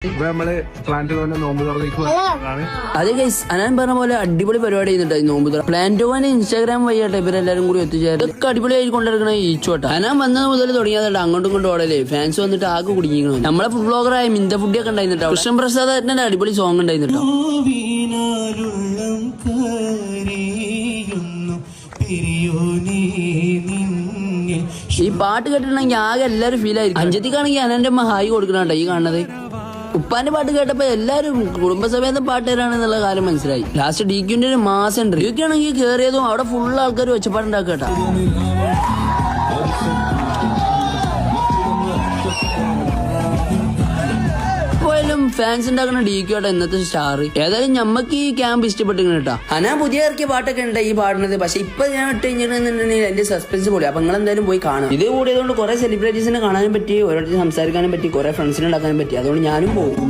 നമ്മള് പ്ലാന്റ് നോമ്പ് തുറന്നിട്ട് അതെ ഗൈസ്, അനാൻ പറഞ്ഞ പോലെ അടിപൊളി പരിപാടി ചെയ്യുന്നുണ്ട് നോമ്പ് തുറ. പ്ലാന്റ് പോകാൻ ഇൻസ്റ്റാഗ്രാം വഴിയാട്ടെ ഇവരെല്ലാരും കൂടി ഒത്തുചേർന്ന് ഇതൊക്കെ അടിപൊളിയായി കൊണ്ടിരിക്കണ ഈച്ചോട്ട. അനാൻ വന്നത് മുതൽ തുടങ്ങിയതായിട്ട് അങ്ങോട്ടും ഇങ്ങോട്ടും ഓടലേ ഫാൻസ് വന്നിട്ട് ആകെ കുടുങ്ങിക്കണം. നമ്മളെ ഫുഡ് ബ്ലോഗറായ മിന്ത ഫുഡിയൊക്കെ ഉണ്ടായിരുന്നിട്ടോ. കൃഷ്ണൻ പ്രസാദ് അടിപൊളി സോങ് ഉണ്ടായിരുന്നിട്ടോ. ഈ പാട്ട് കേട്ടിട്ടുണ്ടെങ്കിൽ ആകെ എല്ലാരും ഫീൽ ആയിരിക്കും. അഞ്ചത്തിക്കാണെങ്കിൽ അനന്റെ അമ്മ ഹായ് കൊടുക്കണോ ഈ കാണുന്നത്. ഉപ്പാന്റെ പാട്ട് കേട്ടപ്പോ എല്ലാരും കുടുംബസമേതം പാട്ടുകാരാണെന്നുള്ള കാര്യം മനസ്സിലായി. ലാസ്റ്റ് ഡിക്യുന്റെ ഒരു മാസം ഉണ്ട്. ഡിക്യു ആണെങ്കിൽ കേറിയതും അവിടെ ഫുൾ ആൾക്കാർ ഒച്ചപ്പാടുണ്ടാക്കട്ടാ. പോയാലും ഫാൻസ് ഉണ്ടാക്കുന്ന ഡിക്യോട്ടെ ഇന്നത്തെ സ്റ്റാർ. ഏതായാലും ഞമ്മക്ക് ഈ ക്യാമ്പ് ഇഷ്ടപ്പെട്ടിരിക്കണം കേട്ടോ. അനാ പുതിയ ഇറക്കിയ പാട്ടൊക്കെ ഉണ്ട് ഈ പാടുന്നത്. പക്ഷെ ഇപ്പൊ ഞാൻ ഇട്ട് കഴിഞ്ഞിട്ടുണ്ടെങ്കിൽ എന്റെ സസ്പെൻസ് പോലെ. അപ്പൊ നിങ്ങൾ എന്തായാലും പോയി കാണാം. ഇത് കൂടിയതുകൊണ്ട് കുറെ സെലിബ്രിറ്റീസിനെ കാണാനും പറ്റി, ഓരോരുത്തർ സംസാരിക്കാനും പറ്റി, കുറെ ഫ്രണ്ട്സിനെ ഉണ്ടാക്കാനും പറ്റി. അതുകൊണ്ട് ഞാനും പോകും.